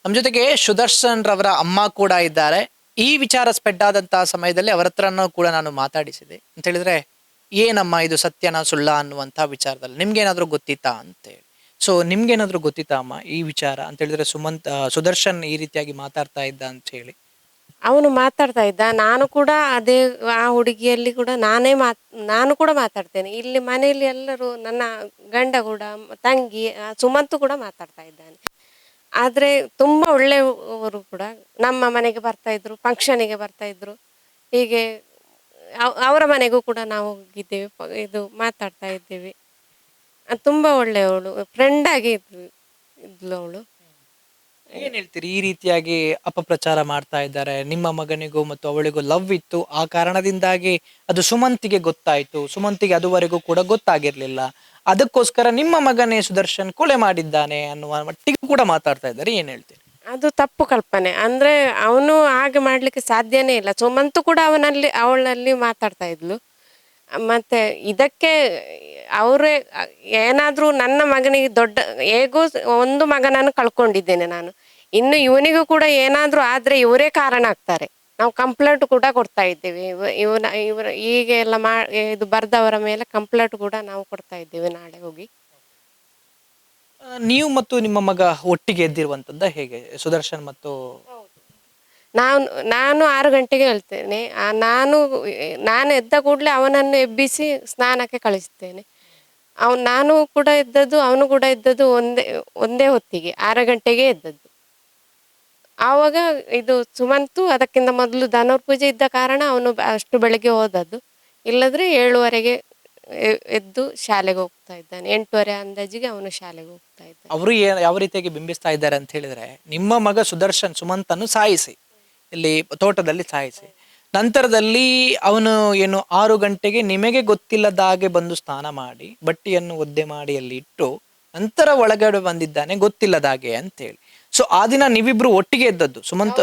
ನಮ್ಮ ಜೊತೆಗೆ ಸುದರ್ಶನ್ ರವರ ಅಮ್ಮ ಕೂಡ ಇದ್ದಾರೆ. ಈ ವಿಚಾರ ಸ್ಪ್ರೆಡ್ ಆದಂತಹ ಸಮಯದಲ್ಲಿ ಅವರ ಹತ್ರನೂ ಕೂಡ ನಾನು ಮಾತಾಡಿಸಿದೆ. ಅಂತ ಹೇಳಿದ್ರೆ ಏನಮ್ಮ ಇದು ಸತ್ಯನಾ ಸುಳ್ಳ ಅನ್ನುವಂಥ ವಿಚಾರದಲ್ಲಿ ನಿಮ್ಗೇನಾದ್ರೂ ಗೊತ್ತಿತ್ತಾ ಅಂತೇಳಿ. ಸೊ ನಿಮ್ಗೇನಾದ್ರೂ ಗೊತ್ತಿತ್ತಾ ಅಮ್ಮ ಈ ವಿಚಾರ ಅಂತ ಹೇಳಿದ್ರೆ ಸುದರ್ಶನ್ ಈ ರೀತಿಯಾಗಿ ಮಾತಾಡ್ತಾ ಇದ್ದ ಅಂತ ಹೇಳಿ? ಅವನು ಮಾತಾಡ್ತಾ ಇದ್ದ. ನಾನು ಕೂಡ ಅದೇ ಆ ಹುಡುಗಿಯಲ್ಲಿ ಕೂಡ ನಾನು ಕೂಡ ಮಾತಾಡ್ತೇನೆ. ಇಲ್ಲಿ ಮನೆಯಲ್ಲಿ ಎಲ್ಲರೂ ನನ್ನ ಗಂಡ ಕೂಡ ತಂಗಿ ಸುಮಂತು ಕೂಡ ಮಾತಾಡ್ತಾ ಇದ್ದಾನೆ. ಆದರೆ ತುಂಬ ಒಳ್ಳೆಯವರು ಕೂಡ ನಮ್ಮ ಮನೆಗೆ ಬರ್ತಾ ಇದ್ರು, ಫಂಕ್ಷನಿಗೆ ಬರ್ತಾ ಇದ್ರು. ಹೀಗೆ ಅವರ ಮನೆಗೂ ಕೂಡ ನಾವು ಹೋಗಿದ್ದೇವೆ, ಇದು ಮಾತಾಡ್ತಾ ಇದ್ದೇವೆ. ತುಂಬ ಒಳ್ಳೆಯವಳು, ಫ್ರೆಂಡ್ ಆಗಿ ಇದ್ಲು ಅವಳು. ಏನ್ ಹೇಳ್ತೀರಿ ಈ ರೀತಿಯಾಗಿ ಅಪಪ್ರಚಾರ ಮಾಡ್ತಾ ಇದ್ದಾರೆ? ನಿಮ್ಮ ಮಗನಿಗೂ ಮತ್ತು ಅವಳಿಗೂ ಲವ್ ಇತ್ತು, ಆ ಕಾರಣದಿಂದಾಗಿ ಅದು ಸುಮಂತಿಗೆ ಗೊತ್ತಾಯ್ತು, ಸುಮಂತಿಗೆ ಅದುವರೆಗೂ ಕೂಡ ಗೊತ್ತಾಗಿರ್ಲಿಲ್ಲ, ಅದಕ್ಕೋಸ್ಕರ ನಿಮ್ಮ ಮಗನೇ ಸುದರ್ಶನ್ ಕೊಲೆ ಮಾಡಿದ್ದಾನೆ ಅನ್ನುವ ಮಟ್ಟಿಗೆ ಕೂಡ ಮಾತಾಡ್ತಾ ಇದ್ದಾರೆ. ಏನ್ ಹೇಳ್ತೀರಿ? ಅದು ತಪ್ಪು ಕಲ್ಪನೆ. ಅಂದ್ರೆ ಅವನು ಹಾಗೆ ಮಾಡ್ಲಿಕ್ಕೆ ಸಾಧ್ಯನೇ ಇಲ್ಲ. ಸುಮಂತು ಕೂಡ ಅವಳಲ್ಲಿ ಮಾತಾಡ್ತಾ ಇದ್ಲು. ಮತ್ತೆ ಇದಕ್ಕೆ ಅವರೇ ಏನಾದ್ರೂ ನನ್ನ ಮಗನಿಗೆ ಹೇಗೂ ಒಂದು ಮಗನನ್ನು ಕಳ್ಕೊಂಡಿದ್ದೇನೆ ನಾನು. ಇನ್ನು ಇವನಿಗೂ ಕೂಡ ಏನಾದ್ರೂ ಆದ್ರೆ ಇವರೇ ಕಾರಣ ಆಗ್ತಾರೆ. ನಾವು ಕಂಪ್ಲೇಂಟ್ ಕೂಡ ಕೊಡ್ತಾ ಇದ್ದೇವೆ. ಇವರ ಹೀಗೆ ಎಲ್ಲ ಇದು ಬರ್ದವರ ಮೇಲೆ ಕಂಪ್ಲೇಂಟ್ ಕೂಡ ನಾವು ಕೊಡ್ತಾ ಇದ್ದೇವೆ ನಾಳೆ ಹೋಗಿ. ನೀವು ಮತ್ತು ನಿಮ್ಮ ಮಗ ಒಟ್ಟಿಗೆ ಎದ್ದಿರುವಂತದ್ದ ಹೇಗೆ? ಸುದರ್ಶನ್ ಮತ್ತು ನಾನು 6 ಗಂಟೆಗೆ ಹೇಳ್ತೇನೆ. ನಾನು ಎದ್ದ ಕೂಡಲೇ ಅವನನ್ನು ಎಬ್ಬಿಸಿ ಸ್ನಾನಕ್ಕೆ ಕಳಿಸ್ತೇನೆ. ನಾನು ಕೂಡ ಎದ್ದದ್ದು, ಅವನು ಕೂಡ ಎದ್ದದ್ದು ಒಂದೇ ಹೊತ್ತಿಗೆ 6 ಗಂಟೆಗೆ ಎದ್ದದ್ದು. ಆವಾಗ ಇದು ಸುಮಂತು ಅದಕ್ಕಿಂತ ಮೊದಲು ಧನುರ್ ಪೂಜೆ ಇದ್ದ ಕಾರಣ ಅವನು ಅಷ್ಟು ಬೆಳಗ್ಗೆ ಹೋದದ್ದು. ಇಲ್ಲದ್ರೆ 7:30ಗೆ ಎದ್ದು ಶಾಲೆಗೆ ಹೋಗ್ತಾ ಇದ್ದಾನೆ. 8:30 ಅಂದಾಜಿಗೆ ಅವನು ಶಾಲೆಗೆ ಹೋಗ್ತಾ ಇದ್ದಾನೆ. ಅವರು ಯಾವ ರೀತಿಯಾಗಿ ಬಿಂಬಿಸ್ತಾ ಇದ್ದಾರೆ ಅಂತ ಹೇಳಿದ್ರೆ, ನಿಮ್ಮ ಮಗ ಸುದರ್ಶನ್ ಸುಮಂತನ್ನು ಸಾಯಿಸಿ, ಇಲ್ಲಿ ತೋಟದಲ್ಲಿ ಸಾಯಿಸಿ, ನಂತರದಲ್ಲಿ ಅವನು ಏನು 6 ಗಂಟೆಗೆ ನಿಮಗೆ ಗೊತ್ತಿಲ್ಲದ ಹಾಗೆ ಬಂದು ಸ್ನಾನ ಮಾಡಿ ಬಟ್ಟೆಯನ್ನು ಒದ್ದೆ ಮಾಡಿ ಅಲ್ಲಿ ಇಟ್ಟು ನಂತರ ಒಳಗಡೆ ಬಂದಿದ್ದಾನೆ ಗೊತ್ತಿಲ್ಲದ ಹಾಗೆ ಅಂತ ಹೇಳಿ. ಸೊ ಆ ದಿನ ನೀವಿಬ್ರು ಒಟ್ಟಿಗೆ ಇದ್ದದ್ದು ಸುಮಂತ್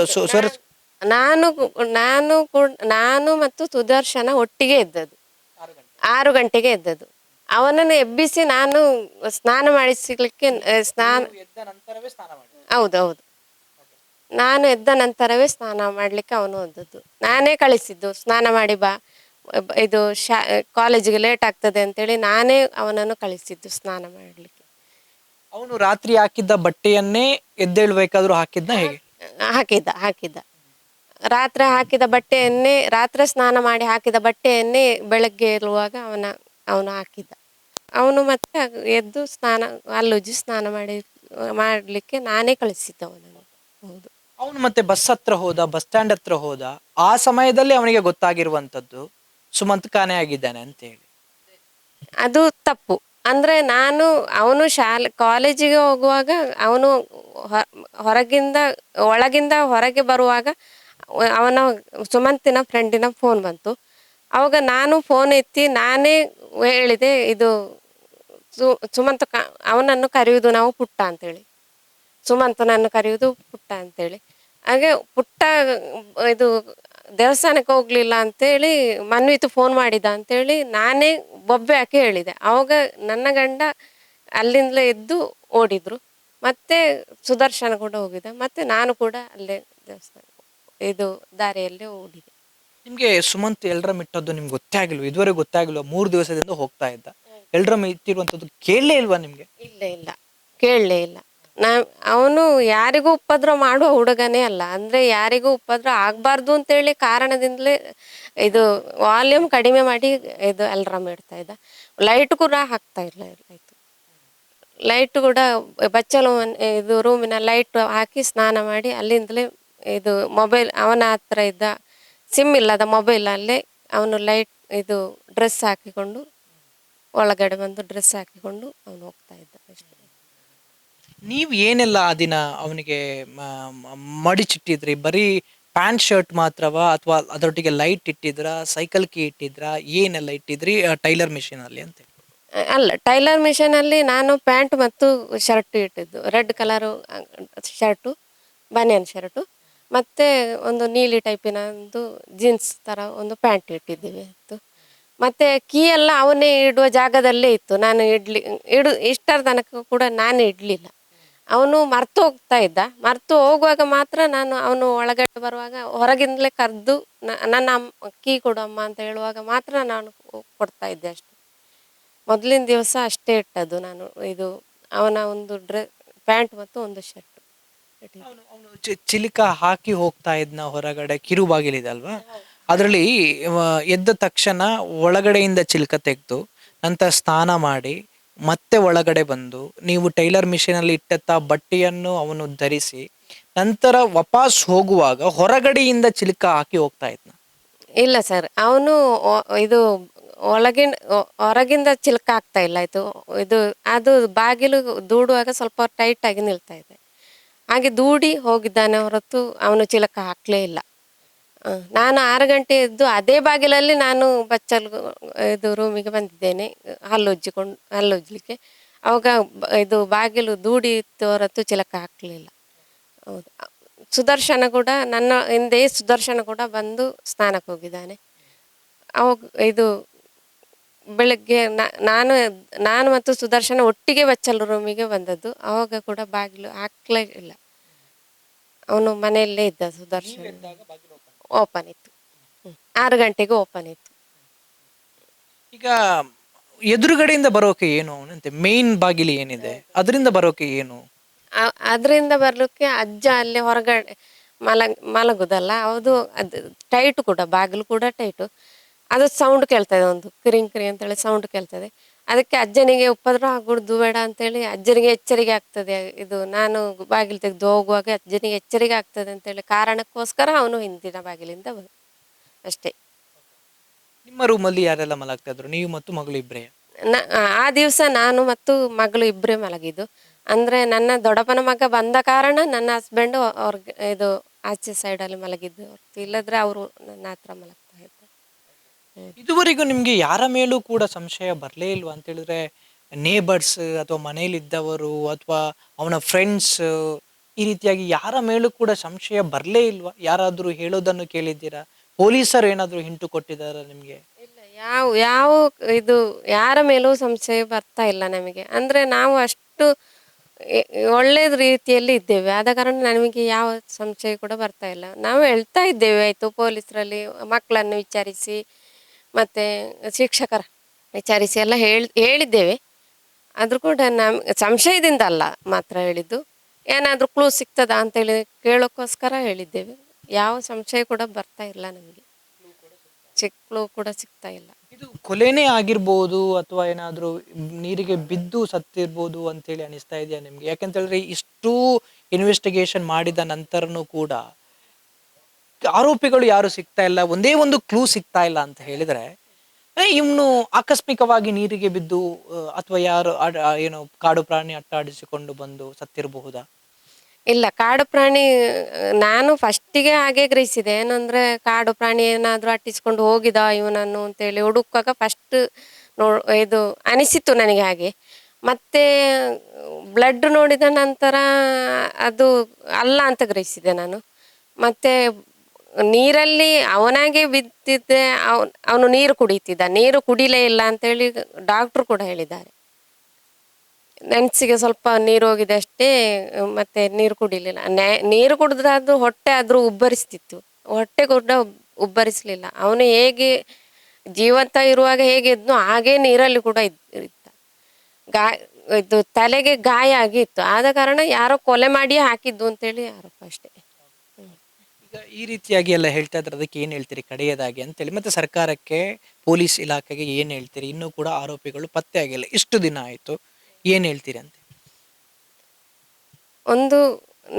ನಾನು ಮತ್ತು ಸುದರ್ಶನ ಒಟ್ಟಿಗೆ ಎದ್ದದ್ದು. 6 ಗಂಟೆಗೆ ಎದ್ದದ್ದು. ಅವನನ್ನು ಎಬ್ಬಿಸಿ ನಾನು ಸ್ನಾನ ಮಾಡಿಸ್ಲಿಕ್ಕೆ ಹೌದೌದು, ನಾನು ಎದ್ದ ನಂತರವೇ ಸ್ನಾನ ಮಾಡ್ಲಿಕ್ಕೆ ಅವನು ಹೋದದ್ದು. ನಾನೇ ಕಳಿಸಿದ್ದು, ಸ್ನಾನ ಮಾಡಿ ಬಾ, ಇದು ಕಾಲೇಜಿಗೆ ಲೇಟ್ ಆಗ್ತದೆ ಅಂತೇಳಿ ನಾನೇ ಅವನನ್ನು ಕಳಿಸಿದ್ದು ಸ್ನಾನ ಮಾಡ್ಲಿಕ್ಕೆ. ಅವನು ರಾತ್ರಿ ಹಾಕಿದ್ದ ಬಟ್ಟೆಯನ್ನೇ ಎದ್ದೇಳ್ಬೇಕಾದ್ರೂ ಹಾಕಿದ್ನ ಹೇಗೆ? ಹಾಕಿದ್ದ ರಾತ್ರಿ ಹಾಕಿದ ಬಟ್ಟೆಯನ್ನೇ, ರಾತ್ರಿ ಸ್ನಾನ ಮಾಡಿ ಹಾಕಿದ ಬಟ್ಟೆಯನ್ನೇ ಬೆಳಗ್ಗೆ ಇರುವಾಗ ಅವನು ಹಾಕಿದ್ದ. ಅವನು ಮತ್ತೆ ಎದ್ದು ಅಲ್ಲುಜ್ಜಿ ಸ್ನಾನ ಮಾಡ್ಲಿಕ್ಕೆ ನಾನೇ ಕಳಿಸಿದ್ದ ಅವನನ್ನು. ಹೌದು. ಅವನು ಮತ್ತೆ ಬಸ್ ಸ್ಟ್ಯಾಂಡ್ ಹತ್ರ ಹೋದ. ಆ ಸಮಯದಲ್ಲಿ ಅವನಿಗೆ ಗೊತ್ತಾಗಿರುವಂತದ್ದು ಸುಮಂತ್ ಕಾಣೆ ಆಗಿದ್ದಾನೆ ಅಂತ ಹೇಳಿ. ಅದು ತಪ್ಪು. ಅಂದ್ರೆ ಅವನು ಕಾಲೇಜಿಗೆ ಹೋಗುವಾಗ ಅವನು ಒಳಗಿಂದ ಹೊರಗೆ ಬರುವಾಗ ಅವನ ಸುಮಂತಿನ ಫ್ರೆಂಡಿನ ಫೋನ್ ಬಂತು. ಅವಾಗ ನಾನು ಫೋನ್ ಎತ್ತಿ ನಾನೇ ಹೇಳಿದೆ, ಇದು ಸುಮಂತ ಅವನನ್ನು ಕರೆಯುವುದು ನಾವು ಪುಟ್ಟ ಅಂತೇಳಿ, ಸುಮಂತನನ್ನು ಕರೆಯುವುದು ಪುಟ್ಟ ಅಂತೇಳಿ. ಹಾಗೆ ಪುಟ್ಟ ಇದು ದೇವಸ್ಥಾನಕ್ಕೆ ಹೋಗ್ಲಿಲ್ಲ ಅಂತೇಳಿ ಮನ್ವಿತು ಫೋನ್ ಮಾಡಿದ ಅಂತೇಳಿ ನಾನೇ ಬೊಬ್ಬೆ ಹಾಕಿ ಹೇಳಿದೆ. ಅವಾಗ ನನ್ನ ಗಂಡ ಅಲ್ಲಿಂದಲೇ ಎದ್ದು ಓಡಿದ್ರು. ಮತ್ತೆ ಸುದರ್ಶನ ಕೂಡ ಹೋಗಿದ್ದ. ಮತ್ತೆ ನಾನು ಕೂಡ ಅಲ್ಲೇ ದೇವಸ್ಥಾನ ಇದು ದಾರಿಯಲ್ಲೇ ಓಡಿದೆ. ನಿಮ್ಗೆ ಸುಮಂತ್ ಎಲ್ರಮ್ ಇಟ್ಟದ್ದು ನಿಮ್ಗೆ ಗೊತ್ತೇ ಆಗಿಲ್ವ? ಇದುವರೆಗೆ ಗೊತ್ತಾಗಿಲ್ವ? 3 ದಿವಸದಿಂದ ಹೋಗ್ತಾ ಇದ್ದ, ಎಲ್ರಮ್ ಇಟ್ಟಿರುವಂತದ್ದು ಕೇಳಲೇ ಇಲ್ವಾ ನಿಮ್ಗೆ? ಇಲ್ಲ, ಕೇಳಲೇ ಇಲ್ಲ. ಅವನು ಯಾರಿಗೂ ಉಪದ್ರ ಮಾಡುವ ಹುಡುಗನೇ ಅಲ್ಲ. ಅಂದ್ರೆ ಯಾರಿಗೂ ಉಪದ್ರ ಆಗ್ಬಾರ್ದು ಅಂತೇಳಿ ಕಾರಣದಿಂದಲೇ ಇದು ವಾಲ್ಯೂಮ್ ಕಡಿಮೆ ಮಾಡಿ ಇದು ಅಲ್ರಾಮ್ ಇಡ್ತಾ ಇದ್ದ. ಲೈಟ್ ಕೂಡ ಹಾಕ್ತಾ ಇಲ್ಲ. ಲೈಟ್ ಕೂಡ ಬಚ್ಚಲು ಇದು ರೂಮಿನ ಲೈಟ್ ಹಾಕಿ ಸ್ನಾನ ಮಾಡಿ ಅಲ್ಲಿಂದಲೇ ಇದು ಮೊಬೈಲ್ ಅವನ ಹತ್ರ ಇದ್ದ ಸಿಮ್ ಇಲ್ಲದ ಮೊಬೈಲಲ್ಲೇ ಅವನು ಲೈಟ್ ಇದು ಡ್ರೆಸ್ ಹಾಕಿಕೊಂಡು ಒಳಗಡೆ ಬಂದು ಡ್ರೆಸ್ ಹಾಕಿಕೊಂಡು ಅವನು ಹೋಗ್ತಾ ಇದ್ದ ಅಷ್ಟೇ. ನೀವು ಏನೆಲ್ಲ ಆ ದಿನ ಅವನಿಗೆ ಮಡಿಚಿಟ್ಟಿದ್ರಿ? ಬರೀ ಪ್ಯಾಂಟ್ ಶರ್ಟ್ ಮಾತ್ರವಾ ಅಥವಾ ಅದರೊಟ್ಟಿಗೆ ಲೈಟ್ ಇಟ್ಟಿದ್ರ, ಸೈಕಲ್ ಕೀ ಇಟ್ಟಿದ್ರ, ಏನೆಲ್ಲ ಇಟ್ಟಿದ್ರಿ ಟೈಲರ್ ಮಿಷಿನ್ ಅಲ್ಲಿ ಅಂತ? ಅಲ್ಲ, ಟೈಲರ್ ಮಿಷನ್ ಅಲ್ಲಿ ನಾನು ಪ್ಯಾಂಟ್ ಮತ್ತು ಶರ್ಟ್ ಇಟ್ಟಿದ್ದು. Red colour shirt, banian shirt, ಮತ್ತೆ ಒಂದು ನೀಲಿ ಟೈಪಿನ ಒಂದು ಜೀನ್ಸ್ ತರ ಒಂದು ಪ್ಯಾಂಟ್ ಇಟ್ಟಿದ್ದೀವಿ. ಮತ್ತೆ ಕೀ ಎಲ್ಲ ಅವನೇ ಇಡುವ ಜಾಗದಲ್ಲೇ ಇತ್ತು. ನಾನು ಇಷ್ಟರ ತನಕ ಕೂಡ ನಾನೇ ಇಡಲಿಲ್ಲ. ಅವನು ಮರ್ತು ಹೋಗ್ತಾ ಇದ್ದ. ಮರ್ತು ಹೋಗುವಾಗ ಮಾತ್ರ ನಾನು ಅವನು ಒಳಗಡೆ ಬರುವಾಗ ಹೊರಗಿಂದಲೇ ಕರೆದು ನನ್ನ ಕೀ ಕೊಡು ಅಮ್ಮ ಅಂತ ಹೇಳುವಾಗ ಮಾತ್ರ ನಾನು ಕೊಡ್ತಾ ಇದ್ದೆ ಅಷ್ಟೆ. ಮೊದಲಿನ ದಿವಸ ಅಷ್ಟೇ ಇಟ್ಟದ್ದು ನಾನು. ಇದು ಅವನ ಒಂದು ಪ್ಯಾಂಟ್ ಮತ್ತು ಒಂದು ಶರ್ಟ್ ಇಟ್ಟಿದ್ದೆ. ಅವನು ಚಿಲಿಕ ಹಾಕಿ ಹೋಗ್ತಾ ಇದ್ನ ಹೊರಗಡೆ, ಕಿರುಬಾಗಿಲಿದೆ ಅಲ್ವಾ, ಅದರಲ್ಲಿ ಎದ್ದ ತಕ್ಷಣ ಒಳಗಡೆಯಿಂದ ಚಿಲ್ಕ ತೆಗೆದು ನಂತರ ಸ್ನಾನ ಮಾಡಿ ಮತ್ತೆ ಒಳಗಡೆ ಬಂದು ನೀವು ಟೈಲರ್ ಮಿಷಿನ್ ಅಲ್ಲಿ ಇಟ್ಟಂತ ಬಟ್ಟೆಯನ್ನು ಅವನು ಧರಿಸಿ ನಂತರ ವಾಪಸ್ ಹೋಗುವಾಗ ಹೊರಗಡೆಯಿಂದ ಚಿಲ್ಕ ಹಾಕಿ ಹೋಗ್ತಾ ಇದ್ನ. ಇಲ್ಲ ಸರ್, ಅವನು ಇದು ಹೊರಗಿಂದ ಚಿಲ್ಕ ಆಗ್ತಾ ಇಲ್ಲ. ಆಯ್ತು, ಇದು ಅದು ಬಾಗಿಲು ದೂಡುವಾಗ ಸ್ವಲ್ಪ ಟೈಟ್ ಆಗಿ ನಿಲ್ತಾ ಇದೆ. ಹಾಗೆ ದೂಡಿ ಹೋಗಿದ್ದಾನೆ ಹೊರತು ಅವನು ಚಿಲಕ ಹಾಕ್ಲೇ ಇಲ್ಲ. ನಾನು 6 ಗಂಟೆ ಎದ್ದು ಅದೇ ಬಾಗಿಲಲ್ಲಿ ನಾನು ಬಚ್ಚಲು ಇದು ರೂಮಿಗೆ ಬಂದಿದ್ದೇನೆ ಹಲ್ಲುಜ್ಜಲಿಕ್ಕೆ. ಅವಾಗ ಇದು ಬಾಗಿಲು ದೂಡಿ ಇತ್ತು ಹೊರತು ಚಿಲಕ ಹಾಕಲಿಲ್ಲ. ಹೌದು. ನನ್ನ ಹಿಂದೆ ಸುದರ್ಶನ ಕೂಡ ಬಂದು ಸ್ನಾನಕ್ಕೆ ಹೋಗಿದ್ದಾನೆ. ಅವಾಗ ಇದು ಬೆಳಗ್ಗೆ ನಾನು ಮತ್ತು ಸುದರ್ಶನ ಒಟ್ಟಿಗೆ ಬಚ್ಚಲು ರೂಮಿಗೆ ಬಂದದ್ದು. ಅವಾಗ ಕೂಡ ಬಾಗಿಲು ಹಾಕ್ಲೇ ಇಲ್ಲ. ಅವನು ಮನೆಯಲ್ಲೇ ಇದ್ದ. ಸುದರ್ಶನ ಓಪನ್ ಇತ್ತು. 6 ಗಂಟೆಗೆ ಓಪನ್ ಇತ್ತು. ಈಗ ಎದುರುಗಡೆಯಿಂದ ಬರೋಕೆ ಏನು ಅವನಂತೆ ಮೇನ್ ಬಾಗಿಲು ಏನಿದೆ ಅದರಿಂದ ಬರೋಕೆ ಏನು? ಅದರಿಂದ ಬರ್ಲಿಕ್ಕೆ ಅಜ್ಜ ಅಲ್ಲಿ ಹೊರಗಡೆ ಮಲಗುದಲ್ಲ, ಅದು ಟೈಟ್ ಕೂಡ, ಬಾಗಿಲು ಕೂಡ ಟೈಟು. ಅದು ಸೌಂಡ್ ಕೇಳ್ತದೆ, ಒಂದು ಕಿರಿಂಗ್ ಕಿರಿ ಅಂತೇಳಿ ಸೌಂಡ್ ಕೇಳ್ತದೆ. ಅದಕ್ಕೆ ಅಜ್ಜನಿಗೆ ಉಪದ್ರ ಆಗ್ಬಿಡ್ದು ಬೇಡ ಅಂತೇಳಿ ಅಜ್ಜನಿಗೆ ಎಚ್ಚರಿಕೆ ಆಗ್ತದೆ. ಇದು ನಾನು ಬಾಗಿಲು ತೆಗೆದು ಹೋಗುವಾಗ ಅಜ್ಜನಿಗೆ ಎಚ್ಚರಿಕೆ ಆಗ್ತದೆ ಅಂತೇಳಿ ಕಾರಣಕ್ಕೋಸ್ಕರ ಅವನು ಹಿಂದಿನ ಬಾಗಿಲಿಂದ ಅಷ್ಟೇ. ನಿಮ್ಮ ರೂಮಲ್ಲಿ ಯಾರೆಲ್ಲ ಮಲಗ್ತಾ ಇದ್ರು, ನೀವು ಮತ್ತು ಮಗಳು ಇಬ್ಬರೇ? ಆ ದಿವಸ ನಾನು ಮತ್ತು ಮಗಳು ಇಬ್ಬರೇ ಮಲಗಿದ್ದು. ಅಂದ್ರೆ ನನ್ನ ದೊಡ್ಡಪ್ಪನ ಮಗ ಬಂದ ಕಾರಣ ನನ್ನ ಹಸ್ಬೆಂಡ್ ಇದು ಆಚೆ ಸೈಡಲ್ಲಿ ಮಲಗಿದ್ದು, ಇಲ್ಲದ್ರೆ ಅವರು ನನ್ನ ಹತ್ರ ಮಲಗ್ತಾ ಇದ್ರು. ಇದುವರೆಗೂ ನಿಮ್ಗೆ ಯಾರ ಮೇಲೂ ಕೂಡ ಸಂಶಯ ಬರ್ಲೇ ಇಲ್ವಾ ಅಂತ ಹೇಳಿದ್ರೆ, ನೇಬರ್ಸ್ ಅಥವಾ ಮನೇಲಿದ್ದವರು ಅಥವಾ ಅವನ ಫ್ರೆಂಡ್ಸ್, ಈ ರೀತಿಯಾಗಿ ಯಾರ ಮೇಲೂ ಕೂಡ ಸಂಶಯ ಬರ್ಲೇ ಇಲ್ವಾ? ಯಾರಾದ್ರೂ ಹೇಳೋದನ್ನು ಕೇಳಿದ್ದೀರಾ? ಪೊಲೀಸರು ಏನಾದ್ರು ಹಿಂಟು ಕೊಟ್ಟಿದಾರ ನಿಮ್ಗೆ? ಇಲ್ಲ, ಯಾವ ಇದು ಯಾರ ಮೇಲೂ ಸಂಶಯ ಬರ್ತಾ ಇಲ್ಲ ನಮಗೆ. ಅಂದ್ರೆ ನಾವು ಅಷ್ಟು ಒಳ್ಳೆಯ ರೀತಿಯಲ್ಲಿ ಇದ್ದೇವೆ, ಆದ ಕಾರಣ ನಮಗೆ ಯಾವ ಸಂಶಯ ಕೂಡ ಬರ್ತಾ ಇಲ್ಲ. ನಾವು ಹೇಳ್ತಾ ಇದ್ದೇವೆ, ಆಯ್ತು, ಪೊಲೀಸರಲ್ಲಿ ಮಕ್ಕಳನ್ನು ವಿಚಾರಿಸಿ ಮತ್ತೆ ಶಿಕ್ಷಕರ ವಿಚಾರಿಸಿ ಎಲ್ಲ ಹೇಳಿದ್ದೇವೆ. ಆದ್ರೂ ಕೂಡ ಸಂಶಯದಿಂದ ಅಲ್ಲ ಮಾತ್ರ ಹೇಳಿದ್ದು, ಏನಾದರೂ ಕ್ಲೂ ಸಿಗ್ತದಾ ಅಂತೇಳಿ ಕೇಳೋಕ್ಕೋಸ್ಕರ ಹೇಳಿದ್ದೇವೆ. ಯಾವ ಸಂಶಯ ಕೂಡ ಬರ್ತಾ ಇಲ್ಲ ನಮಗೆ, ಕ್ಲೂ ಕೂಡ ಸಿಗ್ತಾ ಇಲ್ಲ. ಇದು ಕೊಲೆನೇ ಆಗಿರ್ಬೋದು ಅಥವಾ ಏನಾದ್ರೂ ನೀರಿಗೆ ಬಿದ್ದು ಸತ್ತಿರ್ಬೋದು ಅಂತೇಳಿ ಅನಿಸ್ತಾ ಇದೆಯಾ ನಿಮ್ಗೆ? ಯಾಕಂತ ಹೇಳಿದ್ರೆ ಇಷ್ಟು ಇನ್ವೆಸ್ಟಿಗೇಷನ್ ಮಾಡಿದ ನಂತರನೂ ಕೂಡ ಆರೋಪಿಗಳು ಯಾರು ಸಿಗ್ತಾ ಇಲ್ಲ, ಒಂದೇ ಒಂದು ಕ್ಲೂ ಸಿಗ್ತಾ ಇಲ್ಲ ಅಂತ ಹೇಳಿದ್ರೆ, ಇವನು ಆಕಸ್ಮಿಕವಾಗಿ ನೀರಿಗೆ ಬಿದ್ದು ಅಥವಾ ಯಾರು ಏನು ಕಾಡು ಪ್ರಾಣಿ ಅಟ್ಟಾಡಿಸಿಕೊಂಡು ಬಂದು ಸತ್ತಿರಬಹುದಾ? ಇಲ್ಲ, ಕಾಡು ಪ್ರಾಣಿ ನಾನು ಫಸ್ಟಿಗೆ ಹಾಗೆ ಗ್ರಹಿಸಿದೆ. ಏನಂದ್ರೆ ಕಾಡು ಪ್ರಾಣಿ ಏನಾದರೂ ಅಟ್ಟಿಸ್ಕೊಂಡು ಹೋಗಿದ ಇವನನ್ನು ಅಂತೇಳಿ ಹುಡುಕುವಾಗ ಫಸ್ಟ್ ಇದು ಅನಿಸಿತು ನನಗೆ ಹಾಗೆ. ಮತ್ತೆ ಬ್ಲಡ್ ನೋಡಿದ ನಂತರ ಅದು ಅಲ್ಲ ಅಂತ ಗ್ರಹಿಸಿದೆ ನಾನು. ಮತ್ತೆ ನೀರಲ್ಲಿ ಅವನಾಗೆ ಬಿದ್ದಿದ್ದೆ, ಅವನು ನೀರು ಕುಡಿತಿದ್ದ, ನೀರು ಕುಡಿಲೇ ಇಲ್ಲ ಅಂತೇಳಿ ಡಾಕ್ಟ್ರು ಕೂಡ ಹೇಳಿದ್ದಾರೆ. ನೆನ್ಸಿಗೆ ಸ್ವಲ್ಪ ನೀರು ಹೋಗಿದೆ ಅಷ್ಟೇ, ಮತ್ತೆ ನೀರು ಕುಡಿಲಿಲ್ಲ. ನೀರು ಕುಡಿದ್ರಾದ್ರೂ ಹೊಟ್ಟೆ ಆದ್ರೂ ಉಬ್ಬರಿಸ್ತಿತ್ತು, ಹೊಟ್ಟೆ ಕೂಡ ಉಬ್ಬರಿಸ್ಲಿಲ್ಲ. ಅವನು ಹೇಗೆ ಜೀವಂತ ಇರುವಾಗ ಹೇಗೆ ಇದ್ನೋ ಹಾಗೆ ನೀರಲ್ಲಿ ಕೂಡ ಇದ್ದ. ಇದು ತಲೆಗೆ ಗಾಯ ಆಗಿತ್ತು, ಆದ ಕಾರಣ ಯಾರೋ ಕೊಲೆ ಮಾಡಿ ಹಾಕಿದ್ದು ಅಂತೇಳಿ ಆರೋಪ ಅಷ್ಟೇ. ಈಗ ಈ ರೀತಿಯಾಗಿ ಎಲ್ಲ ಹೇಳ್ತಾ ಇದ್ರೆ ಅದಕ್ಕೆ ಏನ್ ಹೇಳ್ತೀರಿ ಕಡೆಯದಾಗಿ ಅಂತೇಳಿ, ಮತ್ತೆ ಸರ್ಕಾರಕ್ಕೆ, ಪೊಲೀಸ್ ಇಲಾಖೆಗೆ ಏನ್ ಹೇಳ್ತೀರಿ? ಇನ್ನೂ ಕೂಡ ಆರೋಪಿಗಳು ಪತ್ತೆ ಆಗಿಲ್ಲ, ಇಷ್ಟು ದಿನ ಆಯ್ತು, ಏನ್ ಹೇಳ್ತೀರಿ ಅಂತ? ಒಂದು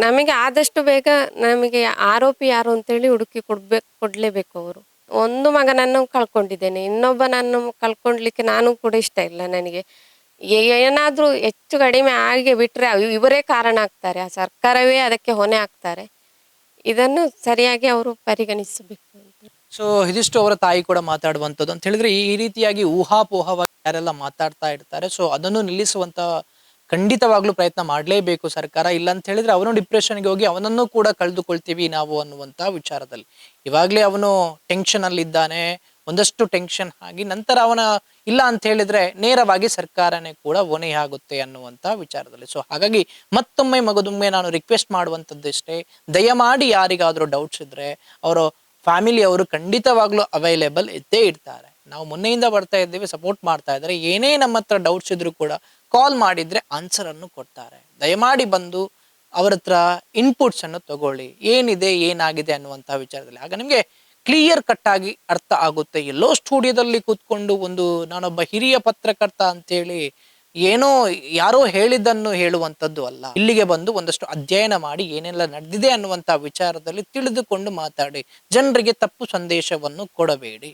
ನಮಗೆ ಆದಷ್ಟು ಬೇಗ ನಮಗೆ ಆರೋಪಿ ಯಾರು ಅಂತೇಳಿ ಹುಡುಕಿ ಕೊಡ್ಲೇಬೇಕು ಅವರು. ಒಂದು ಮಗನನ್ನು ಕಳ್ಕೊಂಡಿದ್ದೇನೆ, ಇನ್ನೊಬ್ಬನನ್ನು ಕಳ್ಕೊಳ್ಲಿಕ್ಕೆ ನಾನು ಕೂಡ ಇಷ್ಟ ಇಲ್ಲ ನನಗೆ. ಏನಾದ್ರೂ ಹೆಚ್ಚು ಕಡಿಮೆ ಆಗಿ ಬಿಟ್ರೆ ಇವರೇ ಕಾರಣ ಆಗ್ತಾರೆ, ಆ ಸರ್ಕಾರವೇ ಅದಕ್ಕೆ ಹೊಣೆ ಆಗ್ತಾರೆ. ಇದನ್ನು ಸರಿಯಾಗಿ ಅವರು ಪರಿಗಣಿಸಬೇಕು ಅಂತ. ಸೊ ಇದಿಷ್ಟು ಅವರ ತಾಯಿ ಕೂಡ ಮಾತಾಡುವಂಥದ್ದು ಅಂತ ಹೇಳಿದ್ರೆ, ಈ ರೀತಿಯಾಗಿ ಊಹಾಪೋಹವಾಗಿ ಯಾರೆಲ್ಲ ಮಾತಾಡ್ತಾ ಇರ್ತಾರೆ, ಸೊ ಅದನ್ನು ನಿಲ್ಲಿಸುವಂತ ಖಂಡಿತವಾಗ್ಲೂ ಪ್ರಯತ್ನ ಮಾಡಲೇಬೇಕು ಸರ್ಕಾರ. ಇಲ್ಲ ಅಂತ ಹೇಳಿದ್ರೆ ಅವನು ಡಿಪ್ರೆಷನ್ಗೆ ಹೋಗಿ ಅವನನ್ನು ಕೂಡ ಕಳೆದುಕೊಳ್ತೀವಿ ನಾವು ಅನ್ನುವಂತ ವಿಚಾರದಲ್ಲಿ. ಇವಾಗ್ಲೇ ಅವನು ಟೆನ್ಷನ್ ಅಲ್ಲಿ ಇದ್ದಾನೆ, ಒಂದಷ್ಟು ಟೆನ್ಷನ್ ಆಗಿ ನಂತರ ಅವನ ಇಲ್ಲ ಅಂತ ಹೇಳಿದ್ರೆ ನೇರವಾಗಿ ಸರ್ಕಾರನೇ ಕೂಡ ಹೊಣೆಯಾಗುತ್ತೆ ಅನ್ನುವಂತ ವಿಚಾರದಲ್ಲಿ. ಸೊ ಹಾಗಾಗಿ ಮತ್ತೊಮ್ಮೆ ಮಗದೊಮ್ಮೆ ನಾನು ರಿಕ್ವೆಸ್ಟ್ ಮಾಡುವಂಥದ್ದಿಷ್ಟೇ, ದಯಮಾಡಿ ಯಾರಿಗಾದ್ರೂ ಡೌಟ್ಸ್ ಇದ್ರೆ ಅವರ ಫ್ಯಾಮಿಲಿ ಅವರು ಖಂಡಿತವಾಗ್ಲೂ ಅವೈಲೇಬಲ್ ಇದ್ದೇ ಇರ್ತಾರೆ. ನಾವು ಮೊನ್ನೆಯಿಂದ ಬರ್ತಾ ಇದ್ದೇವೆ, ಸಪೋರ್ಟ್ ಮಾಡ್ತಾ ಇದ್ದಾರೆ. ಏನೇ ನಮ್ಮ ಹತ್ರ ಡೌಟ್ಸ್ ಇದ್ರು ಕೂಡ ಕಾಲ್ ಮಾಡಿದ್ರೆ ಆನ್ಸರ್ ಅನ್ನು ಕೊಡ್ತಾರೆ. ದಯಮಾಡಿ ಬಂದು ಅವ್ರ ಹತ್ರ ಇನ್ಪುಟ್ಸ್ ಅನ್ನು ತಗೊಳ್ಳಿ, ಏನಿದೆ ಏನಾಗಿದೆ ಅನ್ನುವಂಥ ವಿಚಾರದಲ್ಲಿ. ಆಗ ನಿಮಗೆ ಕ್ಲಿಯರ್ ಕಟ್ ಆಗಿ ಅರ್ಥ ಆಗುತ್ತೆ. ಎಲ್ಲೋ ಸ್ಟುಡಿಯೋದಲ್ಲಿ ಕೂತ್ಕೊಂಡು ನಾನೊಬ್ಬ ಹಿರಿಯ ಪತ್ರಕರ್ತ ಅಂತೇಳಿ ಏನೋ ಯಾರೋ ಹೇಳಿದ್ದನ್ನು ಹೇಳುವಂಥದ್ದು ಅಲ್ಲ. ಇಲ್ಲಿಗೆ ಬಂದು ಒಂದಷ್ಟು ಅಧ್ಯಯನ ಮಾಡಿ ಏನೆಲ್ಲ ನಡೆದಿದೆ ಅನ್ನುವಂಥ ವಿಚಾರದಲ್ಲಿ ತಿಳಿದುಕೊಂಡು ಮಾತಾಡಿ. ಜನರಿಗೆ ತಪ್ಪು ಸಂದೇಶವನ್ನು ಕೊಡಬೇಡಿ.